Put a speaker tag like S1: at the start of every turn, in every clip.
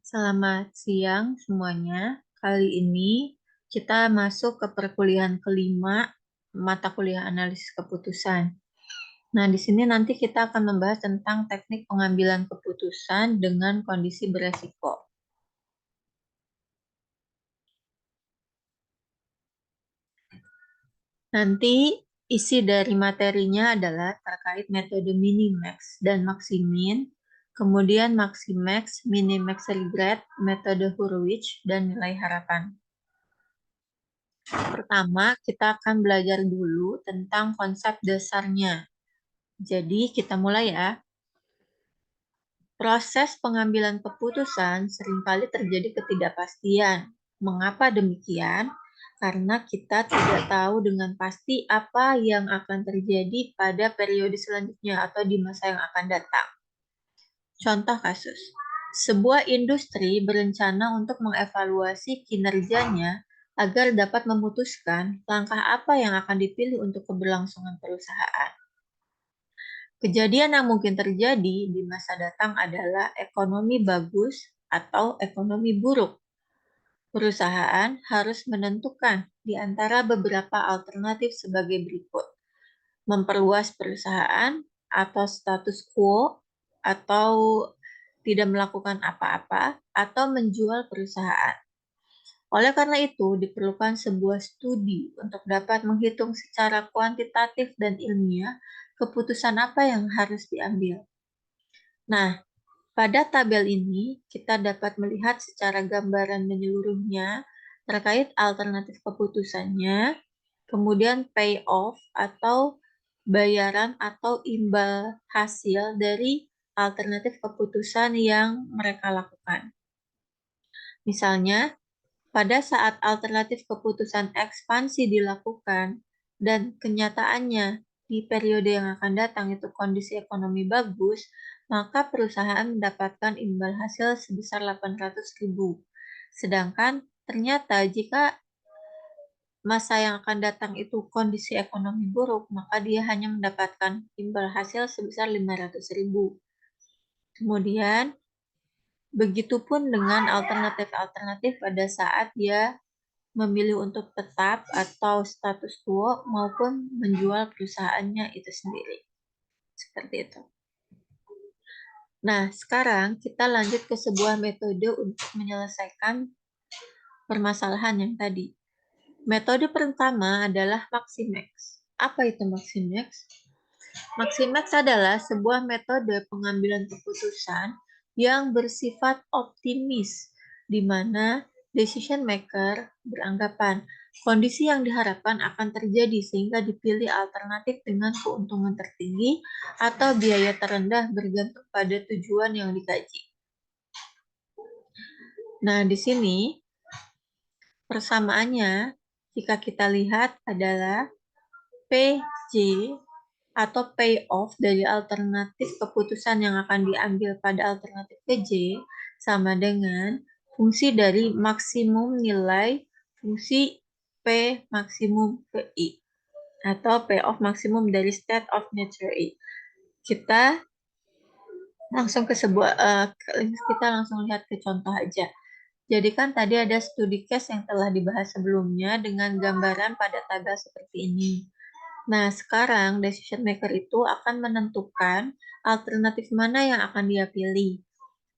S1: Selamat siang semuanya. Kali ini kita masuk ke perkuliahan kelima mata kuliah analisis keputusan. Nah, di sini nanti kita akan membahas tentang teknik pengambilan keputusan dengan kondisi beresiko. Nanti isi dari materinya adalah terkait metode minimax dan maximin, kemudian maximax, minimax regret, metode Hurwitz, dan nilai harapan. Pertama, kita akan belajar dulu tentang konsep dasarnya. Jadi, kita mulai ya. Proses pengambilan keputusan seringkali terjadi ketidakpastian. Mengapa demikian? Karena kita tidak tahu dengan pasti apa yang akan terjadi pada periode selanjutnya atau di masa yang akan datang. Contoh kasus. Sebuah industri berencana untuk mengevaluasi kinerjanya agar dapat memutuskan langkah apa yang akan dipilih untuk keberlangsungan perusahaan. Kejadian yang mungkin terjadi di masa datang adalah ekonomi bagus atau ekonomi buruk. Perusahaan harus menentukan di antara beberapa alternatif sebagai berikut. Memperluas perusahaan atau status quo, atau tidak melakukan apa-apa, atau menjual perusahaan. Oleh karena itu, diperlukan sebuah studi untuk dapat menghitung secara kuantitatif dan ilmiah keputusan apa yang harus diambil. Nah, pada tabel ini kita dapat melihat secara gambaran menyeluruhnya terkait alternatif keputusannya, kemudian payoff atau bayaran atau imbal hasil dari alternatif keputusan yang mereka lakukan. Misalnya, pada saat alternatif keputusan ekspansi dilakukan dan kenyataannya di periode yang akan datang itu kondisi ekonomi bagus, maka perusahaan mendapatkan imbal hasil sebesar 800.000. Sedangkan ternyata jika masa yang akan datang itu kondisi ekonomi buruk, maka dia hanya mendapatkan imbal hasil sebesar 500.000. Kemudian, begitupun dengan alternatif-alternatif pada saat dia memilih untuk tetap atau status quo maupun menjual perusahaannya itu sendiri. Seperti itu. Nah, sekarang kita lanjut ke sebuah metode untuk menyelesaikan permasalahan yang tadi. Metode pertama adalah Maximax. Apa itu Maximax? Maximax adalah sebuah metode pengambilan keputusan yang bersifat optimis, di mana decision maker beranggapan kondisi yang diharapkan akan terjadi sehingga dipilih alternatif dengan keuntungan tertinggi atau biaya terendah bergantung pada tujuan yang dikaji. Nah, di sini persamaannya jika kita lihat adalah PJ atau payoff dari alternatif keputusan yang akan diambil pada alternatif PJ sama dengan fungsi dari maksimum nilai fungsi P maksimum PI atau payoff maksimum dari state of nature I. Kita langsung ke kita langsung lihat ke contoh aja. Jadi kan tadi ada studi case yang telah dibahas sebelumnya dengan gambaran pada tabel seperti ini. Nah, sekarang decision maker itu akan menentukan alternatif mana yang akan dia pilih.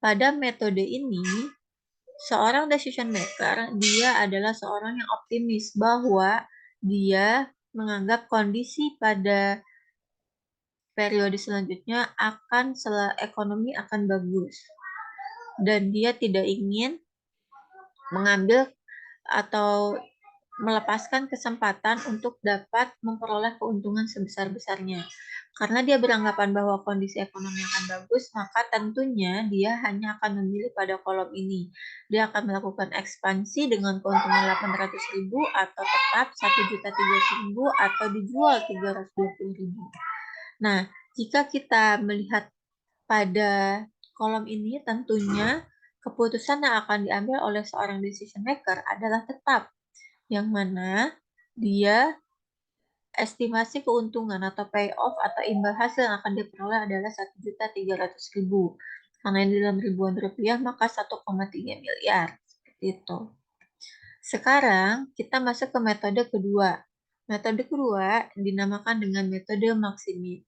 S1: Pada metode ini, seorang decision maker, dia adalah seorang yang optimis bahwa dia menganggap kondisi pada periode selanjutnya ekonomi akan bagus. Dan dia tidak ingin mengambil atau melepaskan kesempatan untuk dapat memperoleh keuntungan sebesar-besarnya. Karena dia beranggapan bahwa kondisi ekonomi akan bagus, maka tentunya dia hanya akan memilih pada kolom ini. Dia akan melakukan ekspansi dengan keuntungan 800.000 atau tetap 1.300.000 atau dijual 320.000. Nah, jika kita melihat pada kolom ini, tentunya keputusan yang akan diambil oleh seorang decision maker adalah tetap, yang mana dia estimasi keuntungan atau payoff atau imbal hasil yang akan diperoleh adalah 1.300.000. Karena ini dalam ribuan rupiah, maka 1,3 miliar. Seperti itu. Sekarang kita masuk ke metode kedua. Metode kedua dinamakan dengan metode maksimis.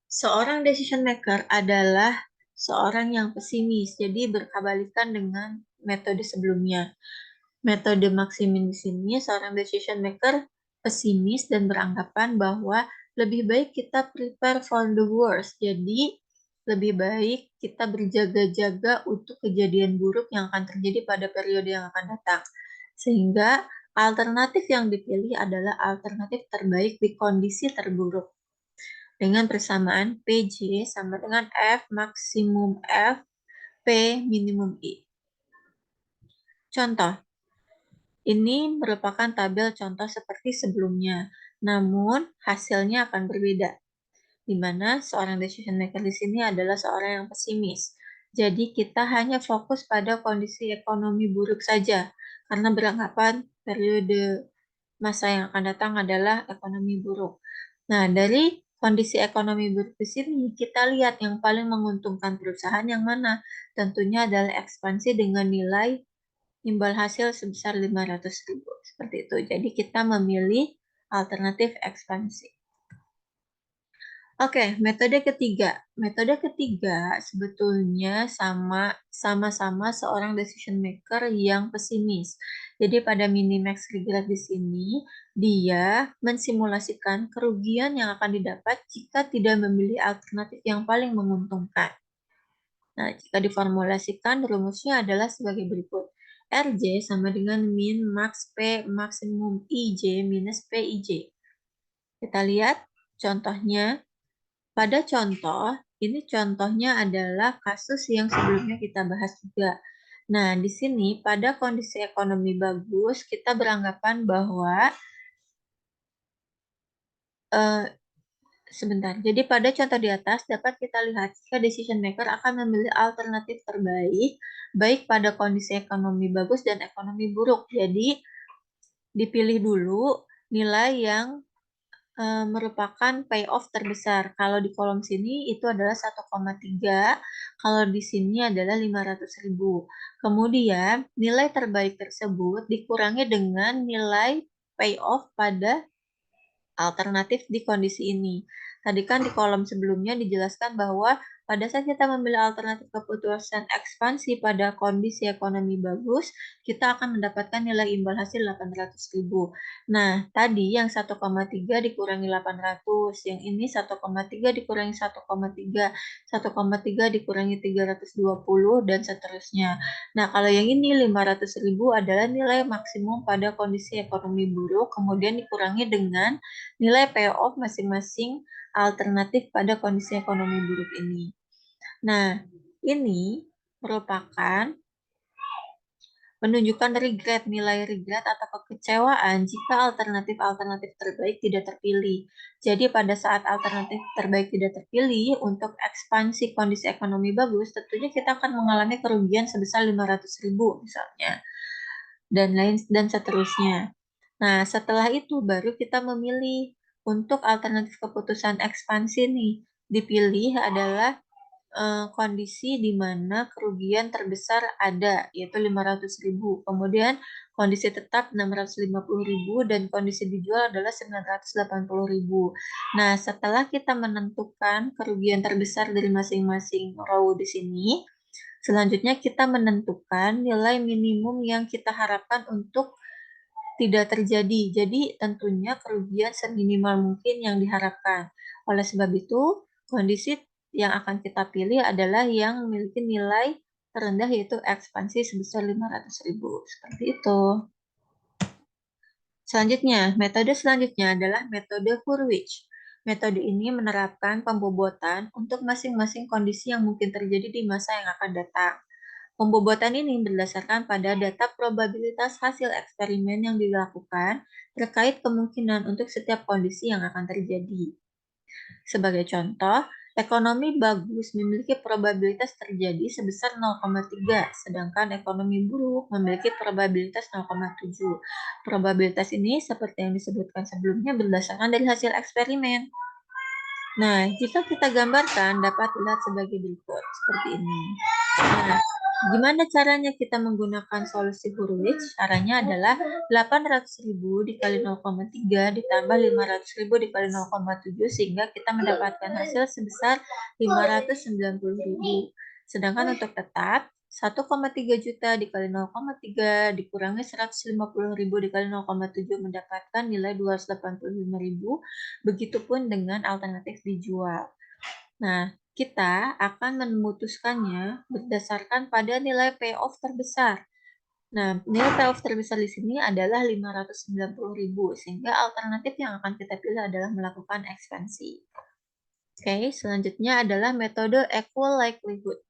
S1: Seorang decision maker adalah seorang yang pesimis, jadi berkebalikan dengan metode sebelumnya. Metode maksimis di sini, seorang decision maker pesimis dan beranggapan bahwa lebih baik kita prepare for the worst. Jadi, lebih baik kita berjaga-jaga untuk kejadian buruk yang akan terjadi pada periode yang akan datang. Sehingga alternatif yang dipilih adalah alternatif terbaik di kondisi terburuk. Dengan persamaan PJ sama dengan F maksimum F, P minimum I. Contoh, ini merupakan tabel contoh seperti sebelumnya, namun hasilnya akan berbeda, di mana seorang decision maker di sini adalah seorang yang pesimis. Jadi kita hanya fokus pada kondisi ekonomi buruk saja, karena beranggapan periode masa yang akan datang adalah ekonomi buruk. Nah, dari kondisi ekonomi buruk di sini, kita lihat yang paling menguntungkan perusahaan yang mana. Tentunya adalah ekspansi dengan nilai imbal hasil sebesar 500.000. Seperti itu. Jadi kita memilih alternatif ekspansi. Oke, metode ketiga. Metode ketiga sebetulnya sama-sama seorang decision maker yang pesimis. Jadi pada minimax regret di sini, dia mensimulasikan kerugian yang akan didapat jika tidak memilih alternatif yang paling menguntungkan. Nah, jika diformulasikan, rumusnya adalah sebagai berikut. RJ sama dengan min max P maksimum IJ minus PIJ. Kita lihat contohnya. Pada contoh, ini contohnya adalah kasus yang sebelumnya kita bahas juga. Nah, di sini pada kondisi ekonomi bagus, kita beranggapan bahwa sebentar. Jadi pada contoh di atas dapat kita lihat jika decision maker akan memilih alternatif terbaik baik pada kondisi ekonomi bagus dan ekonomi buruk. Jadi dipilih dulu nilai yang merupakan payoff terbesar. Kalau di kolom sini itu adalah 1,3, kalau di sini adalah 500.000. Kemudian nilai terbaik tersebut dikurangi dengan nilai payoff pada alternatif di kondisi ini. Tadi kan di kolom sebelumnya dijelaskan bahwa pada saat kita memilih alternatif keputusan ekspansi pada kondisi ekonomi bagus, kita akan mendapatkan nilai imbal hasil 800.000. Nah, tadi yang 1,3 dikurangi 800, yang ini 1,3 dikurangi 1,3, 1,3 dikurangi 320, dan seterusnya. Nah, kalau yang ini 500.000 adalah nilai maksimum pada kondisi ekonomi buruk, kemudian dikurangi dengan nilai payoff masing-masing alternatif pada kondisi ekonomi buruk ini. Nah, ini merupakan menunjukkan regret, nilai regret atau kekecewaan jika alternatif-alternatif terbaik tidak terpilih. Jadi pada saat alternatif terbaik tidak terpilih untuk ekspansi kondisi ekonomi bagus, tentunya kita akan mengalami kerugian sebesar 500.000 misalnya, dan seterusnya. Nah, setelah itu baru kita memilih untuk alternatif keputusan ekspansi nih. Dipilih adalah kondisi di mana kerugian terbesar ada, yaitu 500.000. Kemudian kondisi tetap 650.000 dan kondisi dijual adalah 980.000. Nah, setelah kita menentukan kerugian terbesar dari masing-masing row di sini, selanjutnya kita menentukan nilai minimum yang kita harapkan untuk tidak terjadi. Jadi tentunya kerugian seminimal mungkin yang diharapkan. Oleh sebab itu, kondisi yang akan kita pilih adalah yang memiliki nilai terendah yaitu ekspansi sebesar 500.000. Seperti itu. Selanjutnya, metode selanjutnya adalah metode Hurwitz. Metode ini menerapkan pembobotan untuk masing-masing kondisi yang mungkin terjadi di masa yang akan datang. Pembobotan ini berdasarkan pada data probabilitas hasil eksperimen yang dilakukan terkait kemungkinan untuk setiap kondisi yang akan terjadi. Sebagai contoh, ekonomi bagus memiliki probabilitas terjadi sebesar 0,3, sedangkan ekonomi buruk memiliki probabilitas 0,7. Probabilitas ini seperti yang disebutkan sebelumnya berdasarkan dari hasil eksperimen. Nah, jika kita gambarkan dapat dilihat sebagai berikut, seperti ini. Nah, gimana caranya kita menggunakan solusi Hurwitz? Caranya adalah 800.000 dikali 0,3 ditambah 500.000 dikali 0,7 sehingga kita mendapatkan hasil sebesar 590.000. Sedangkan untuk tetap, 1,3 juta dikali 0,3 dikurangi 150.000 dikali 0,7 mendapatkan nilai 285.000. Begitupun dengan alternatif dijual. Nah, kita akan memutuskannya berdasarkan pada nilai payoff terbesar. Nah, nilai payoff terbesar di sini adalah 590.000, sehingga alternatif yang akan kita pilih adalah melakukan ekspansi. Oke, selanjutnya adalah metode equal likelihood.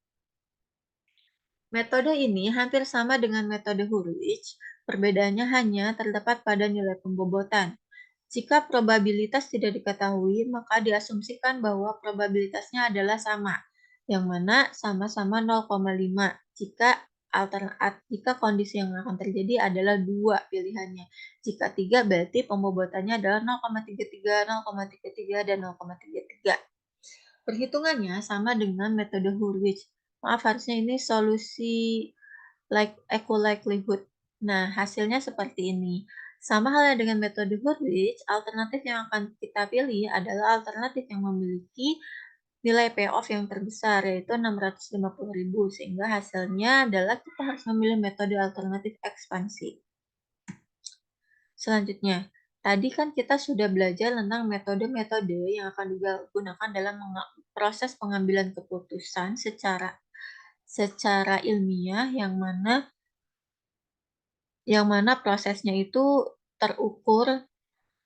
S1: Metode ini hampir sama dengan metode Hurwitz, perbedaannya hanya terdapat pada nilai pembobotan. Jika probabilitas tidak diketahui, maka diasumsikan bahwa probabilitasnya adalah sama, yang mana sama-sama 0,5 jika kondisi yang akan terjadi adalah 2 pilihannya. Jika 3 berarti pembobotannya adalah 0,33, 0,33, dan 0,33. Perhitungannya sama dengan metode Hurwitz. Maaf, harusnya ini solusi equal likelihood. Nah, hasilnya seperti ini. Sama halnya dengan metode Hurwitz, alternatif yang akan kita pilih adalah alternatif yang memiliki nilai payoff yang terbesar, yaitu 650.000, sehingga hasilnya adalah kita harus memilih metode alternatif ekspansi. Selanjutnya, tadi kan kita sudah belajar tentang metode-metode yang akan digunakan dalam proses pengambilan keputusan secara ilmiah yang mana prosesnya itu terukur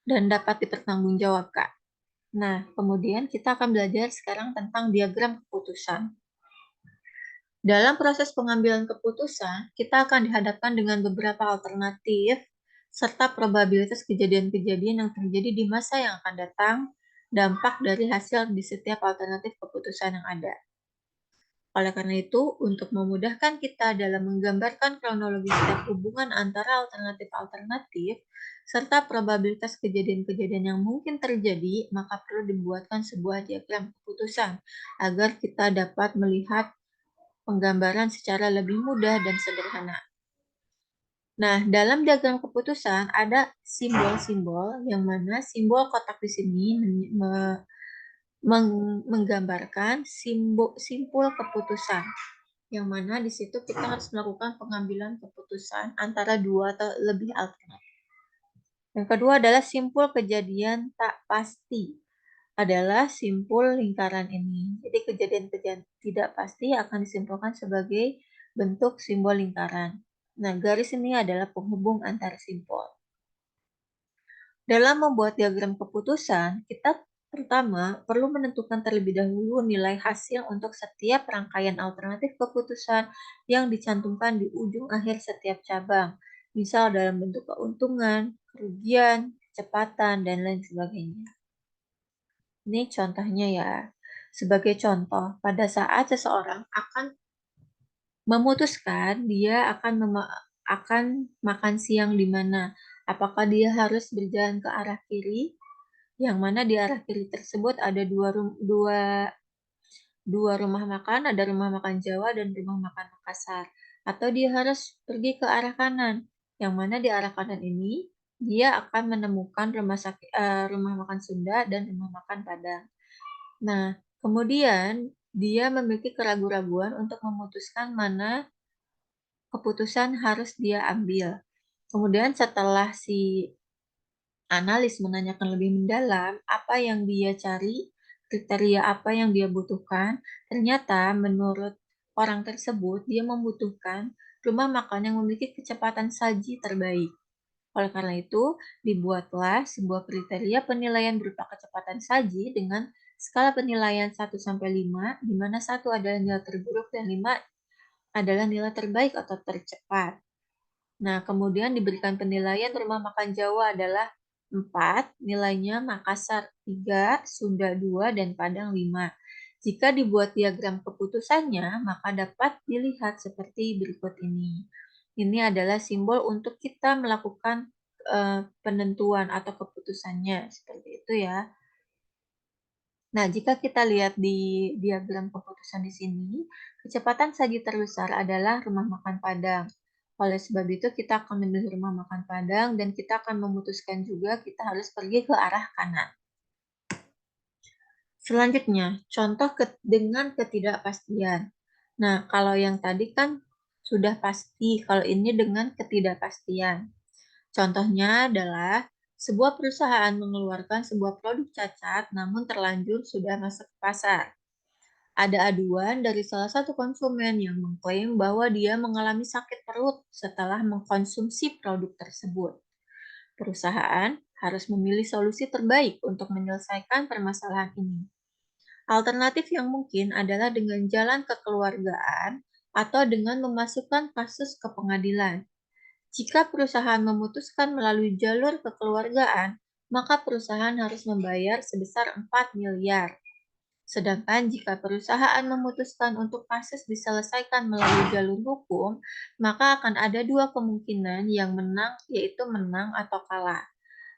S1: dan dapat dipertanggungjawabkan. Nah, kemudian kita akan belajar sekarang tentang diagram keputusan. Dalam proses pengambilan keputusan, kita akan dihadapkan dengan beberapa alternatif serta probabilitas kejadian-kejadian yang terjadi di masa yang akan datang, dampak dari hasil di setiap alternatif keputusan yang ada. Oleh karena itu, untuk memudahkan kita dalam menggambarkan kronologi setiap hubungan antara alternatif-alternatif, serta probabilitas kejadian-kejadian yang mungkin terjadi, maka perlu dibuatkan sebuah diagram keputusan, agar kita dapat melihat penggambaran secara lebih mudah dan sederhana. Nah, dalam diagram keputusan ada simbol-simbol, yang mana simbol kotak di sini menggambarkan simpul keputusan, yang mana di situ kita harus melakukan pengambilan keputusan antara dua atau lebih alternatif. Yang kedua adalah simpul kejadian tak pasti, adalah simpul lingkaran ini. Jadi kejadian-kejadian tidak pasti akan disimpulkan sebagai bentuk simbol lingkaran. Nah, garis ini adalah penghubung antara simpul. Dalam membuat diagram keputusan, kita pertama perlu menentukan terlebih dahulu nilai hasil untuk setiap rangkaian alternatif keputusan yang dicantumkan di ujung akhir setiap cabang, misal dalam bentuk keuntungan, kerugian, kecepatan, dan lain sebagainya. Ini contohnya ya. Sebagai contoh, pada saat seseorang akan memutuskan dia akan makan siang di mana. Apakah dia harus berjalan ke arah kiri, yang mana di arah kiri tersebut ada dua rumah makan, ada rumah makan Jawa dan rumah makan Makassar. Atau dia harus pergi ke arah kanan, yang mana di arah kanan ini dia akan menemukan rumah makan Sunda dan rumah makan Padang. Nah, kemudian dia memiliki keraguan-raguan untuk memutuskan mana keputusan harus dia ambil. Kemudian setelah si analis menanyakan lebih mendalam apa yang dia cari, kriteria apa yang dia butuhkan, ternyata menurut orang tersebut dia membutuhkan rumah makan yang memiliki kecepatan saji terbaik. Oleh karena itu, dibuatlah sebuah kriteria penilaian berupa kecepatan saji dengan skala penilaian 1-5, di mana 1 adalah nilai terburuk dan 5 adalah nilai terbaik atau tercepat. Nah, kemudian diberikan penilaian rumah makan Jawa adalah 4, nilainya Makassar 3, Sunda 2, dan Padang 5. Jika dibuat diagram keputusannya, maka dapat dilihat seperti berikut ini. Ini adalah simbol untuk kita melakukan penentuan atau keputusannya, seperti itu ya. Nah, jika kita lihat di diagram keputusan di sini, kecepatan saji terbesar adalah rumah makan Padang. Oleh sebab itu, kita akan memilih rumah makan Padang dan kita akan memutuskan juga kita harus pergi ke arah kanan. Selanjutnya, contoh dengan ketidakpastian. Nah, kalau yang tadi kan sudah pasti, kalau ini dengan ketidakpastian. Contohnya adalah sebuah perusahaan mengeluarkan sebuah produk cacat namun terlanjur sudah masuk ke pasar. Ada aduan dari salah satu konsumen yang mengklaim bahwa dia mengalami sakit perut setelah mengkonsumsi produk tersebut. Perusahaan harus memilih solusi terbaik untuk menyelesaikan permasalahan ini. Alternatif yang mungkin adalah dengan jalan kekeluargaan atau dengan memasukkan kasus ke pengadilan. Jika perusahaan memutuskan melalui jalur kekeluargaan, maka perusahaan harus membayar sebesar 4 miliar. Sedangkan jika perusahaan memutuskan untuk kasus diselesaikan melalui jalur hukum, maka akan ada dua kemungkinan yang menang, yaitu menang atau kalah.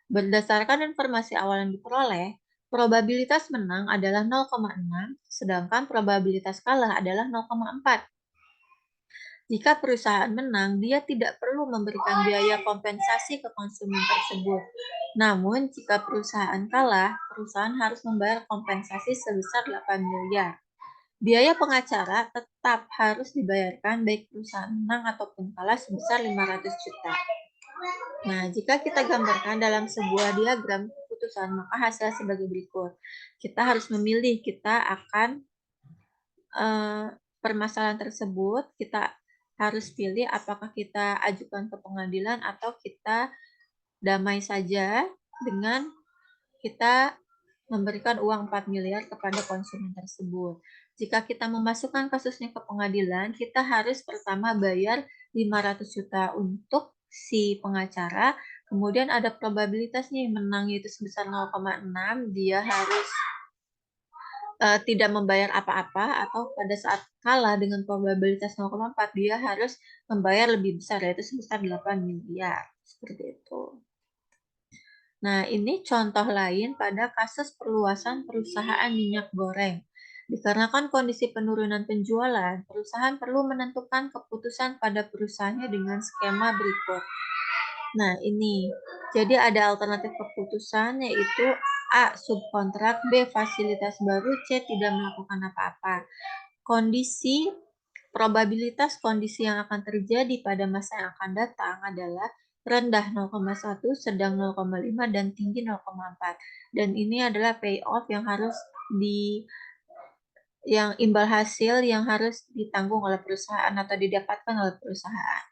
S1: Berdasarkan informasi awal yang diperoleh, probabilitas menang adalah 0,6, sedangkan probabilitas kalah adalah 0,4. Jika perusahaan menang, dia tidak perlu memberikan biaya kompensasi ke konsumen tersebut. Namun, jika perusahaan kalah, perusahaan harus membayar kompensasi sebesar 8 miliar. Biaya pengacara tetap harus dibayarkan baik perusahaan menang ataupun kalah sebesar 500 juta. Nah, jika kita gambarkan dalam sebuah diagram keputusan, maka hasilnya sebagai berikut. Kita harus memilih, kita akan permasalahan tersebut, kita harus pilih apakah kita ajukan ke pengadilan atau kita damai saja dengan kita memberikan uang 4 miliar kepada konsumen tersebut. Jika kita memasukkan kasusnya ke pengadilan, kita harus pertama bayar 500 juta untuk si pengacara, kemudian ada probabilitasnya yang menang yaitu sebesar 0,6, dia harus tidak membayar apa-apa, atau pada saat kalah dengan probabilitas 0,4 dia harus membayar lebih besar yaitu sebesar 8 miliar. Seperti itu. Nah, ini contoh lain pada kasus perluasan perusahaan minyak goreng. Dikarenakan kondisi penurunan penjualan, perusahaan perlu menentukan keputusan pada perusahaannya dengan skema berikut. Nah, ini. Jadi ada alternatif keputusan yaitu A. Subkontrak, B. Fasilitas baru, C. Tidak melakukan apa-apa. Probabilitas kondisi yang akan terjadi pada masa yang akan datang adalah rendah 0,1, sedang 0,5, dan tinggi 0,4. Dan ini adalah payoff yang harus yang imbal hasil yang harus ditanggung oleh perusahaan atau didapatkan oleh perusahaan.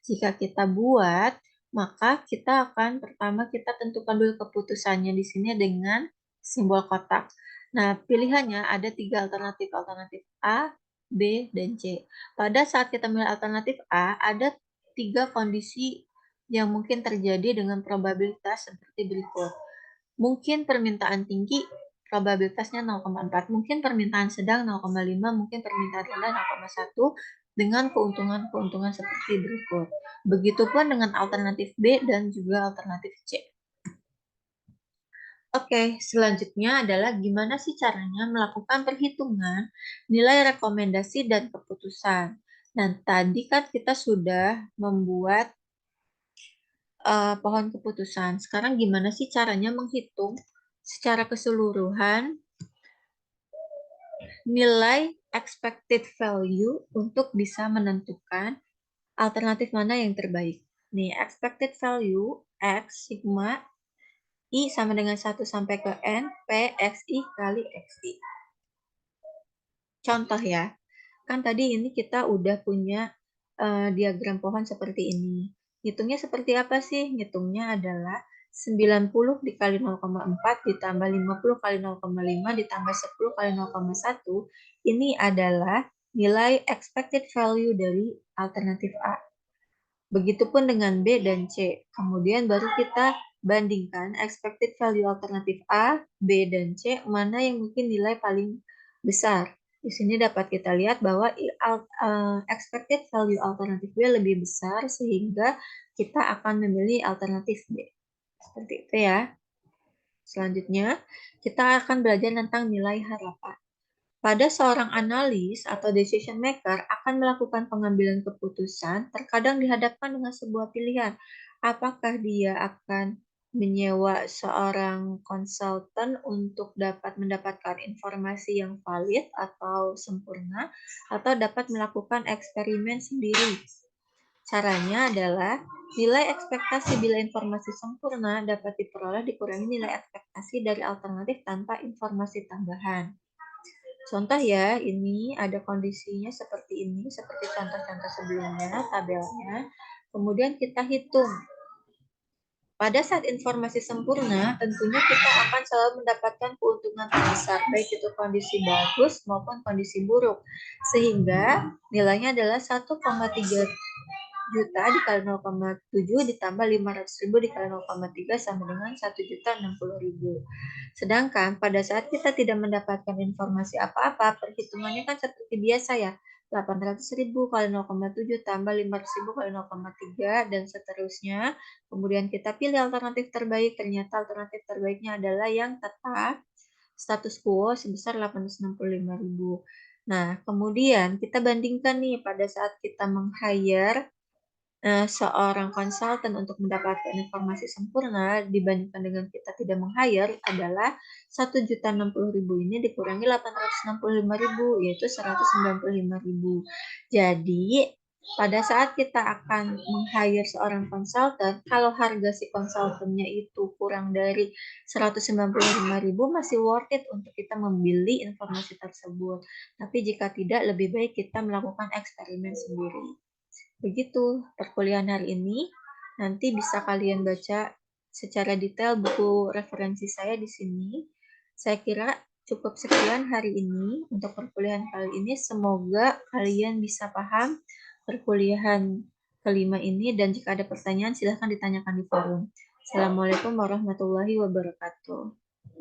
S1: Jika kita buat, maka kita akan pertama kita tentukan dulu keputusannya di sini dengan simbol kotak. Nah, pilihannya ada 3 alternatif, alternatif A, B, dan C. Pada saat kita memilih alternatif A, ada 3 kondisi yang mungkin terjadi dengan probabilitas seperti berikut. Mungkin permintaan tinggi, probabilitasnya 0,4. Mungkin permintaan sedang 0,5, mungkin permintaan rendah 0,1 dengan keuntungan-keuntungan seperti berikut. Begitupun dengan alternatif B dan juga alternatif C. Oke, selanjutnya adalah gimana sih caranya melakukan perhitungan nilai rekomendasi dan keputusan. Nah, tadi kan kita sudah membuat pohon keputusan. Sekarang gimana sih caranya menghitung secara keseluruhan nilai expected value untuk bisa menentukan alternatif mana yang terbaik. Nih, expected value X sigma I sama dengan 1 sampai ke N P XI kali XI. Contoh ya, kan tadi ini kita udah punya diagram pohon seperti ini. Hitungnya seperti apa sih? Hitungnya adalah 90 dikali 0,4 ditambah 50 kali 0,5 ditambah 10 kali 0,1. Ini adalah nilai expected value dari alternatif A. Begitupun dengan B dan C. Kemudian baru kita bandingkan expected value alternatif A, B, dan C, mana yang mungkin nilai paling besar. Di sini dapat kita lihat bahwa expected value alternatif B lebih besar, sehingga kita akan memilih alternatif B. Seperti itu ya. Selanjutnya, kita akan belajar tentang nilai harapan. Pada seorang analis atau decision maker akan melakukan pengambilan keputusan, terkadang dihadapkan dengan sebuah pilihan. Apakah dia akan menyewa seorang konsultan untuk dapat mendapatkan informasi yang valid atau sempurna, atau dapat melakukan eksperimen sendiri. Caranya adalah nilai ekspektasi bila informasi sempurna dapat diperoleh dikurangi nilai ekspektasi dari alternatif tanpa informasi tambahan. Contoh ya, ini ada kondisinya seperti ini, seperti contoh-contoh sebelumnya, tabelnya. Kemudian kita hitung. Pada saat informasi sempurna, tentunya kita akan selalu mendapatkan keuntungan terbesar, baik itu kondisi bagus maupun kondisi buruk. Sehingga nilainya adalah 1,3 juta dikali 0,7 ditambah 500.000 dikali 0,3 sama dengan 1.060.000. Sedangkan pada saat kita tidak mendapatkan informasi apa-apa, perhitungannya kan seperti biasa ya. 800.000 kali 0,7 tambah 500.000 kali 0,3 dan seterusnya. Kemudian kita pilih alternatif terbaik. Ternyata alternatif terbaiknya adalah yang tetap status quo sebesar 865.000. Nah, kemudian kita bandingkan nih pada saat kita meng-hire seorang konsultan untuk mendapatkan informasi sempurna dibandingkan dengan kita tidak meng-hire adalah 1.060.000 ini dikurangi 865.000 yaitu 195.000. Jadi pada saat kita akan meng-hire seorang konsultan, kalau harga si konsultannya itu kurang dari 195.000 masih worth it untuk kita membeli informasi tersebut. Tapi jika tidak, lebih baik kita melakukan eksperimen sendiri. Begitu perkuliahan hari ini. Nanti bisa kalian baca secara detail buku referensi saya di sini. Saya kira cukup sekian hari ini untuk perkuliahan kali ini. Semoga kalian bisa paham perkuliahan kelima ini dan jika ada pertanyaan silahkan ditanyakan di forum. Assalamualaikum warahmatullahi wabarakatuh.